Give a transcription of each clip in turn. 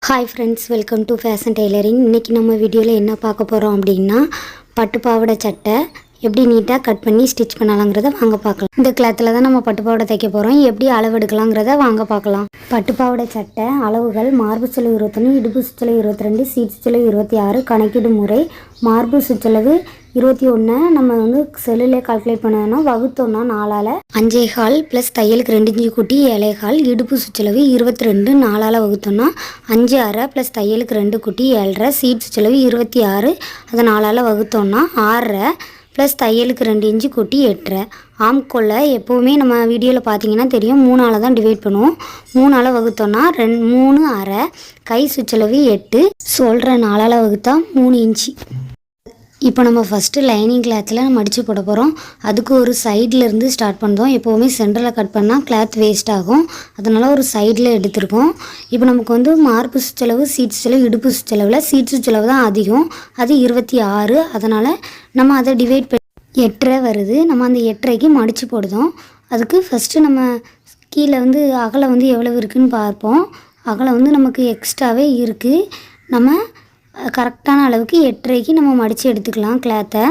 Hi friends, welcome to fashion tailoring. இன்றைக்கி நம்ம வீடியோவில் என்ன பார்க்க போகிறோம் அப்படின்னா, பட்டு பாவாடை சட்டை எப்படி நீட்டாக கட் பண்ணி ஸ்டிச் பண்ணலாங்கிறத வாங்க பார்க்கலாம். இந்த கிளாத்தில் தான் நம்ம பட்டு பாவாடை தைக்க போகிறோம். எப்படி அளவு எடுக்கலாங்கிறத வாங்க பார்க்கலாம். பட்டு பாவாடை சட்டை அளவுகள்: மார்பு சுற்றளவு 21, இடுப்பு சுற்றளவு 22, சீட் சுற்றளவு 26. கணக்கீடு முறை: மார்பு சுற்றளவு 21 நம்ம செல்லில் கால்குலேட் பண்ணோன்னா வகுத்தோன்னா 4ஆல் 5.25 ப்ளஸ் தையலுக்கு 2 இன்ச்சு கூட்டி 7.25. இடுப்பு சுற்றளவு 22 4ஆல் வகுத்தோன்னா 5.5 ப்ளஸ் தையலுக்கு 2 கூட்டி 7.5. சீட் சுற்றளவு 26 அதை 4ஆல் வகுத்தோன்னா 6.5 ப்ளஸ் தையலுக்கு 2 இன்ச்சு கூட்டி 8.5. ஆம்கோலை எப்போவுமே நம்ம வீடியோவில் பார்த்தீங்கன்னா தெரியும், 3ஆல் தான் டிவைட் பண்ணுவோம். 3ஆல் வகுத்தோன்னா 3.5. கை சுற்றளவு 8, சொல்கிற 4ஆல் வகுத்தா 3 இன்ச்சு. இப்போ நம்ம ஃபஸ்ட்டு லைனிங் கிளாத்தில் நம்ம அடித்து போட போகிறோம். அதுக்கு ஒரு சைட்லேருந்து ஸ்டார்ட் பண்ணுறோம். எப்போவுமே சென்டரில் கட் பண்ணால் கிளாத் வேஸ்ட் ஆகும், அதனால் ஒரு சைடில் எடுத்துருக்கோம். இப்போ நமக்கு மார்பு சுற்றளவு, சீட் சுற்றளவு, இடுப்பு சுற்றளவில் சீட் சுற்றளவு தான் அதிகம், அது 26. அதனால் நம்ம அதை டிவைட் பண்ணி 8.5 வருது. நம்ம அந்த 8.5க்கு மடித்து போடுதோம். அதுக்கு ஃபஸ்ட்டு நம்ம கீழே அகலம் எவ்வளவு இருக்குதுன்னு பார்ப்போம். அகலம் நமக்கு எக்ஸ்ட்ராவே இருக்குது. நம்ம கரெக்டான அளவுக்கு 8.5க்கு நம்ம மடித்து எடுத்துக்கலாம் கிளாத்தை.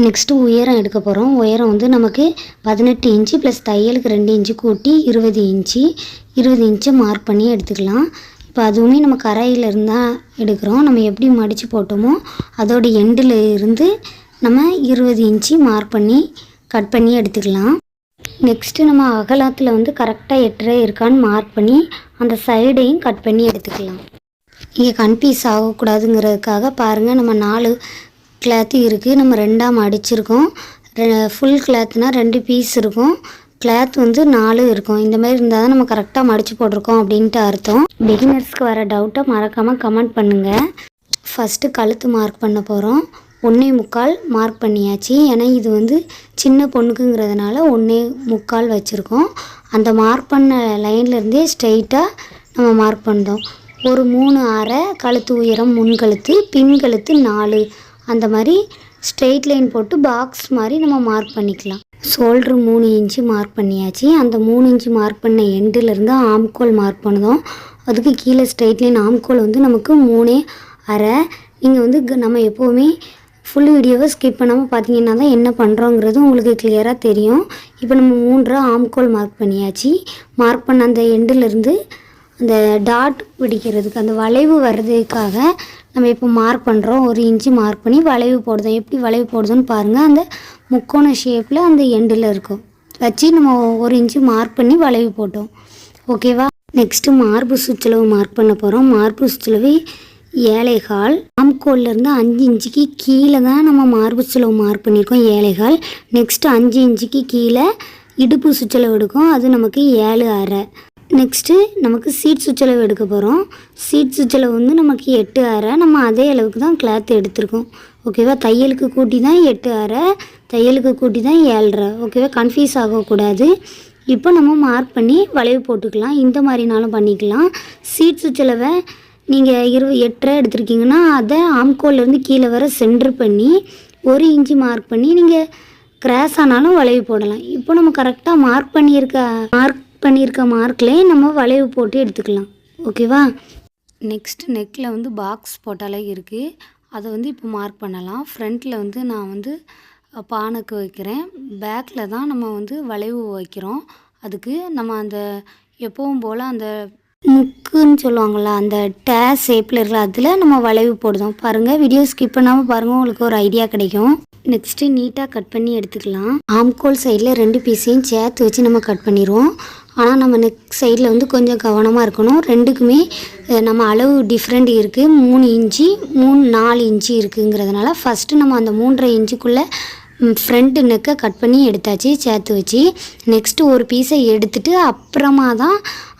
நெக்ஸ்ட்டு உயரம் எடுக்க போகிறோம். உயரம் நமக்கு 18 இன்ச்சு ப்ளஸ் தையலுக்கு 2 இன்ச்சு கூட்டி 20 இன்ச்சு. 20 இன்ச்சை மார்க் பண்ணி எடுத்துக்கலாம். இப்போ அதுவுமே நம்ம கரையில் இருந்தால் எடுக்கிறோம். நம்ம எப்படி மடித்து போட்டோமோ அதோட எண்டில் இருந்து நம்ம 20 இன்ச்சு மார்க் பண்ணி கட் பண்ணி எடுத்துக்கலாம். நெக்ஸ்ட்டு நம்ம அகலத்தில் கரெக்டாக 8.5 இருக்கான்னு மார்க் பண்ணி அந்த சைடையும் கட் பண்ணி எடுத்துக்கலாம். இங்கே கன்ஃபியூஸ் ஆகக்கூடாதுங்கிறதுக்காக பாருங்கள், நம்ம 4 கிளாத்து இருக்குது, நம்ம 2ஆக மடிச்சிருக்கோம். ஃபுல் கிளாத்னால் 2 பீஸ் இருக்கும், கிளாத் 4 இருக்கும். இந்த மாதிரி இருந்தால் தான் நம்ம கரெக்டாக மடித்து போட்டிருக்கோம் அப்படின்ட்டு அர்த்தம். பிகினர்ஸ்க்கு வர டவுட்டை மறக்காமல் கமெண்ட் பண்ணுங்கள். ஃபஸ்ட்டு கழுத்து மார்க் பண்ண போகிறோம். 1.25 மார்க் பண்ணியாச்சு. ஏன்னா இது சின்ன பொண்ணுக்குங்கிறதுனால 1.25 வச்சுருக்கோம். அந்த மார்க் பண்ண லைன்லேருந்தே ஸ்ட்ரெயிட்டாக நம்ம மார்க் பண்ணோம். ஒரு 3.5 கழுத்து உயரம், முன்கழுத்து, பின்கழுத்து 4, அந்த மாதிரி ஸ்ட்ரெயிட் லைன் போட்டு பாக்ஸ் மாதிரி நம்ம மார்க் பண்ணிக்கலாம். ஷோல்ட்ரு 3 இன்ச்சு மார்க் பண்ணியாச்சு. அந்த 3 இன்ச்சு மார்க் பண்ண எண்டிலேருந்து ஆம்கோல் மார்க் பண்ணதும் அதுக்கு கீழே ஸ்ட்ரெயிட் லைன் ஆம்கோல் நமக்கு 3.5. நீங்கள் நம்ம எப்போவுமே ஃபுல் வீடியோவை ஸ்கிப் பண்ணாமல் பார்த்தீங்கன்னா தான் என்ன பண்ணுறோங்கிறது உங்களுக்கு கிளியராக தெரியும். இப்போ நம்ம 3.5 ஆம்கோல் மார்க் பண்ணியாச்சு. மார்க் பண்ண அந்த எண்டிலேருந்து அந்த டாட் பிடிக்கிறதுக்கு, அந்த வளைவு வர்றதுக்காக நம்ம இப்போ மார்க் பண்ணுறோம். 1 இன்ச்சு மார்க் பண்ணி வளைவு போடுதோம். எப்படி வளைவு போடுதோன்னு பாருங்கள். அந்த முக்கோண ஷேப்பில் அந்த எண்டில் இருக்கும் வச்சு நம்ம 1 இன்ச்சு மார்க் பண்ணி வளைவு போட்டோம். ஓகேவா? நெக்ஸ்ட்டு மார்பு சுற்றளவு மார்க் பண்ண போகிறோம். மார்பு சுற்றளவு 7.25. ஆம்கோல்லேருந்து 5 இன்ச்சுக்கு கீழே தான் நம்ம மார்பு சுற்றளவு மார்க் பண்ணியிருக்கோம், 7.25. நெக்ஸ்ட்டு 5 இன்ச்சுக்கு கீழே இடுப்பு சுற்றளவு எடுக்கும், அது நமக்கு 7.5. நெக்ஸ்ட்டு நமக்கு சீட் சுற்றளவு எடுக்க போகிறோம். சீட் சுற்றளவு நமக்கு 8.5. நம்ம அதே அளவுக்கு தான் கிளாத் எடுத்திருக்கோம். ஓகேவா? தையலுக்கு கூட்டி தான் 8.5, தையலுக்கு கூட்டி தான் 7.5. ஓகேவா? கன்ஃபியூஸ் ஆகக்கூடாது. இப்போ நம்ம மார்க் பண்ணி வளைவு போட்டுக்கலாம். இந்த மாதிரினாலும் பண்ணிக்கலாம். சீட் சுற்றளவை நீங்கள் 8.5 எடுத்துருக்கீங்கன்னா அதை ஆம்கோல்லேருந்து கீழே வர சென்டர் பண்ணி 1 இன்ச்சு மார்க் பண்ணி நீங்கள் கிராஸ் ஆனாலும் வளைவு போடலாம். இப்போ நம்ம கரெக்டாக மார்க் பண்ணியிருக்க மார்க்லேயே நம்ம வளைவு போட்டு எடுத்துக்கலாம். ஓகேவா? நெக்ஸ்ட் நெக்கில் பாக்ஸ் போட்டாலே இருக்குது, அதை இப்போ மார்க் பண்ணலாம். ஃப்ரண்ட்டில் நான் பானைக்கு வைக்கிறேன். பேக்கில் தான் நம்ம வளைவு வைக்கிறோம். அதுக்கு நம்ம அந்த எப்பவும் போல் அந்த முக்குன்னு சொல்லுவாங்கள்ல, அந்த டேஸ் ஷேப்பில் இருக்கிற அதில் நம்ம வளைவு போடுதோம். பாருங்கள், வீடியோ ஸ்கிப் பண்ணாமல் பாருங்கள், உங்களுக்கு ஒரு ஐடியா கிடைக்கும். நெக்ஸ்ட்டு நீட்டாக கட் பண்ணி எடுத்துக்கலாம். ஆம்கோல் சைடில் 2 பீஸையும் சேர்த்து வச்சு நம்ம கட் பண்ணிடுவோம். ஆனால் நம்ம நெக் சைடில் கொஞ்சம் கவனமாக இருக்கணும். ரெண்டுக்குமே நம்ம அளவு டிஃப்ரெண்ட் இருக்குது. 3 இன்ச்சு 4 இன்ச்சு இருக்குங்கிறதுனால ஃபஸ்ட்டு நம்ம அந்த 3.5 இன்ச்சுக்குள்ளே ஃப்ரண்ட் நெக்கை கட் பண்ணி எடுத்தாச்சு சேர்த்து வச்சு. நெக்ஸ்ட்டு ஒரு பீஸை எடுத்துகிட்டு அப்புறமா தான்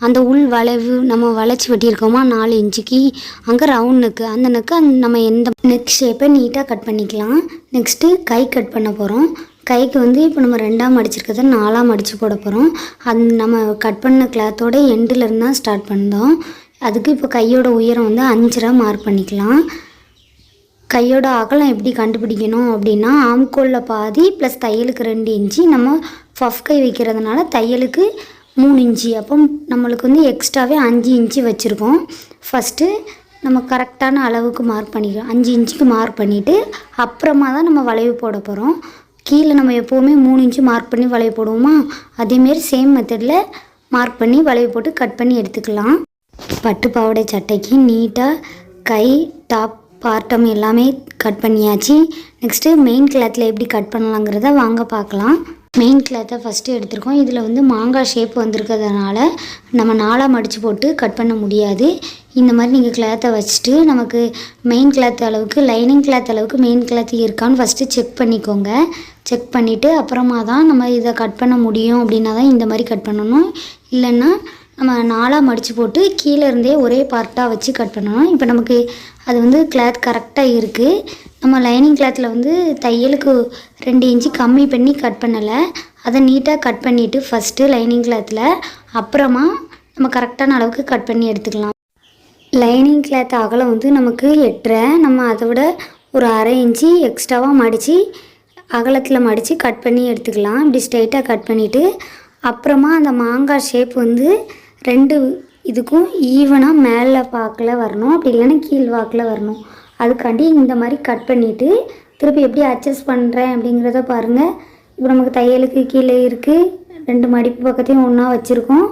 அந்த உள் வளைவு நம்ம வளைச்சி வெட்டியிருக்கோமா 4 இன்ச்சுக்கு, அங்கே ரவுண்ட் நெக்கு, அந்த நெக்கை நம்ம எந்த நெக் ஷேப்பை நீட்டாக கட் பண்ணிக்கலாம். நெக்ஸ்ட்டு கை கட் பண்ண போகிறோம். கைக்கு இப்போ நம்ம 2ஆக மடிச்சிருக்கிறத 4ஆக மடித்து போட போகிறோம். நம்ம கட் பண்ண கிளாத்தோட எண்டிலேருந்து தான் ஸ்டார்ட் பண்ணோம். அதுக்கு இப்போ கையோட உயரம் 5.5 மார்க் பண்ணிக்கலாம். கையோட அகலம் எப்படி கண்டுபிடிக்கணும் அப்படின்னா, ஆம்கோலில் பாதி ப்ளஸ் தையலுக்கு 2 இன்ச்சு. நம்ம பஃப் கை வைக்கிறதுனால தையலுக்கு 3 இன்ச்சு. அப்போ நம்மளுக்கு வந்து எக்ஸ்ட்ராவே 5 இன்ச்சு வச்சுருக்கோம். ஃபஸ்ட்டு நம்ம கரெக்டான அளவுக்கு மார்க் பண்ணிக்கலாம். 5 இன்ச்சுக்கு மார்க் பண்ணிவிட்டு அப்புறமா தான் நம்ம வளைவு போட போகிறோம். கீழே நம்ம எப்போவுமே 3 இன்ச்சு மார்க் பண்ணி வளைவு போடுவோமா, அதேமாரி சேம் மெத்தடில் மார்க் பண்ணி வளைவு போட்டு கட் பண்ணி எடுத்துக்கலாம். பட்டு பாவாடை சட்டைக்கு நீட்டாக கை டாப் பார்ட்டம் எல்லாமே கட் பண்ணியாச்சு. நெக்ஸ்ட்டு மெயின் கிளாத்தில் எப்படி கட் பண்ணலாங்கிறத வாங்க பார்க்கலாம். மெயின் கிளாத்தை ஃபஸ்ட்டு எடுத்துருக்கோம். இதில் வந்து மாங்காய் ஷேப் வந்திருக்கிறதுனால நம்ம 4ஆக மடித்து போட்டு கட் பண்ண முடியாது. இந்த மாதிரி நீங்கள் கிளாத்தை வச்சுட்டு நமக்கு மெயின் கிளாத் அளவுக்கு லைனிங் கிளாத் அளவுக்கு மெயின் கிளாத் இருக்கான்னு ஃபஸ்ட்டு செக் பண்ணிக்கோங்க. செக் பண்ணிவிட்டு அப்புறமா தான் நம்ம இதை கட் பண்ண முடியும். அப்படின்னா தான் இந்த மாதிரி கட் பண்ணணும். இல்லைன்னா நம்ம 4ஆக மடித்து போட்டு கீழே இருந்தே ஒரே பார்ட்டாக வச்சு கட் பண்ணணும். இப்போ நமக்கு அது வந்து கிளாத் கரெக்டாக இருக்குது. நம்ம லைனிங் கிளாத்தில் வந்து தையலுக்கு 2 இன்ச்சு கம்மி பண்ணி கட் பண்ணலை. அதை நீட்டாக கட் பண்ணிவிட்டு ஃபஸ்ட்டு லைனிங் கிளாத்தில் அப்புறமா நம்ம கரெக்டான அளவுக்கு கட் பண்ணி எடுத்துக்கலாம். லைனிங் கிளாத் அகலம் வந்து நமக்கு 8.5. நம்ம அதை விட ஒரு 1/2 இன்ச்சு எக்ஸ்ட்ராவாக மடித்து அகலத்தில் மடித்து கட் பண்ணி எடுத்துக்கலாம். இப்படி ஸ்ட்ரைட்டாக கட் பண்ணிவிட்டு அப்புறமா அந்த மாங்காய் ஷேப் வந்து 2 இதுக்கும் ஈவனாக மேலே வாக்கில் வரணும். அப்படி இல்லைன்னா கீழ் வாக்கில் வரணும். அதுக்காண்டி இந்த மாதிரி கட் பண்ணிவிட்டு திருப்பி எப்படி அட்ஜஸ்ட் பண்ணுறேன் அப்படிங்கிறத பாருங்கள். இப்போ நமக்கு தையலுக்கு கீழே இருக்குது. 2 மடிப்பு பக்கத்தையும் ஒன்றா வச்சுருக்கோம்.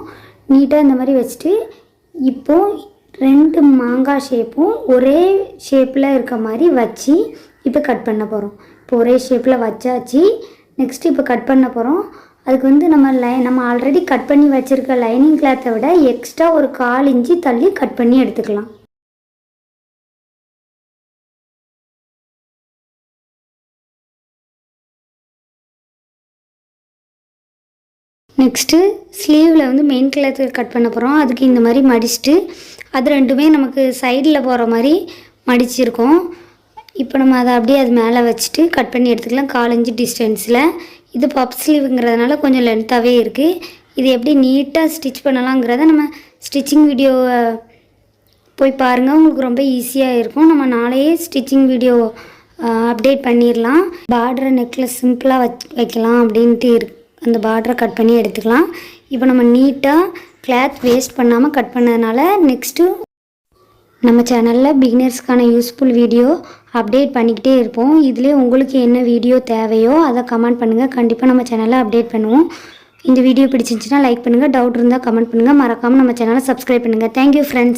நீட்டாக இந்த மாதிரி வச்சுட்டு இப்போது 2 மாங்காய் ஷேப்பும் ஒரே ஷேப்பில் இருக்க மாதிரி வச்சு இப்போ கட் பண்ண போகிறோம். இப்போ ஒரே ஷேப்பில் வச்சாச்சு. நெக்ஸ்ட்டு இப்போ கட் பண்ண போகிறோம். அதுக்கு வந்து நம்ம ஆல்ரெடி கட் பண்ணி வச்சுருக்க லைனிங் கிளாத்தை விட எக்ஸ்ட்ரா ஒரு 1/4 இன்ச்சு தள்ளி கட் பண்ணி எடுத்துக்கலாம். நெக்ஸ்ட்டு ஸ்லீவில் வந்து மெயின் கிளாத்து கட் பண்ண போகிறோம். அதுக்கு இந்த மாதிரி மடிச்சுட்டு அது ரெண்டுமே நமக்கு சைடில் போகிற மாதிரி மடிச்சிருக்கோம். இப்போ நம்ம அதை அப்படியே அது மேலே வச்சுட்டு கட் பண்ணி எடுத்துக்கலாம் 1/4 இன்ச்சு டிஸ்டன்ஸில். இது பப் ஸ்லீவுங்கிறதுனால கொஞ்சம் லென்த்தாகவே இருக்குது. இது எப்படி நீட்டாக ஸ்டிச் பண்ணலாங்கிறத நம்ம ஸ்டிச்சிங் வீடியோவை போய் பாருங்கள். உங்களுக்கு ரொம்ப ஈஸியாக இருக்கும். நம்ம நாளையே ஸ்டிச்சிங் வீடியோ அப்டேட் பண்ணிடலாம். பார்டரை நெக்கில் சிம்பிளாக வைக்கலாம் அப்படின்ட்டு அந்த பார்டரை கட் பண்ணி எடுத்துக்கலாம். இப்போ நம்ம நீட்டாக கிளாத் வேஸ்ட் பண்ணாமல் கட் பண்ணதுனால நெக்ஸ்ட்டு நம்ம சேனலில் பிகினர்ஸ்க்கான யூஸ்ஃபுல் வீடியோ அப்டேட் பண்ணிக்கிட்டே இருப்போம். இதிலே உங்களுக்கு என்ன வீடியோ தேவையோ அதை கமெண்ட் பண்ணுங்கள். கண்டிப்பாக நம்ம சேனலில் அப்டேட் பண்ணுவோம். இந்த வீடியோ பிடிச்சிருந்துச்சுன்னா லைக் பண்ணுங்கள். டவுட் இருந்தால் கமெண்ட் பண்ணுங்கள். மறக்காமல் நம்ம சேனலை சப்ஸ்கிரைப் பண்ணுங்கள். Thank you friends.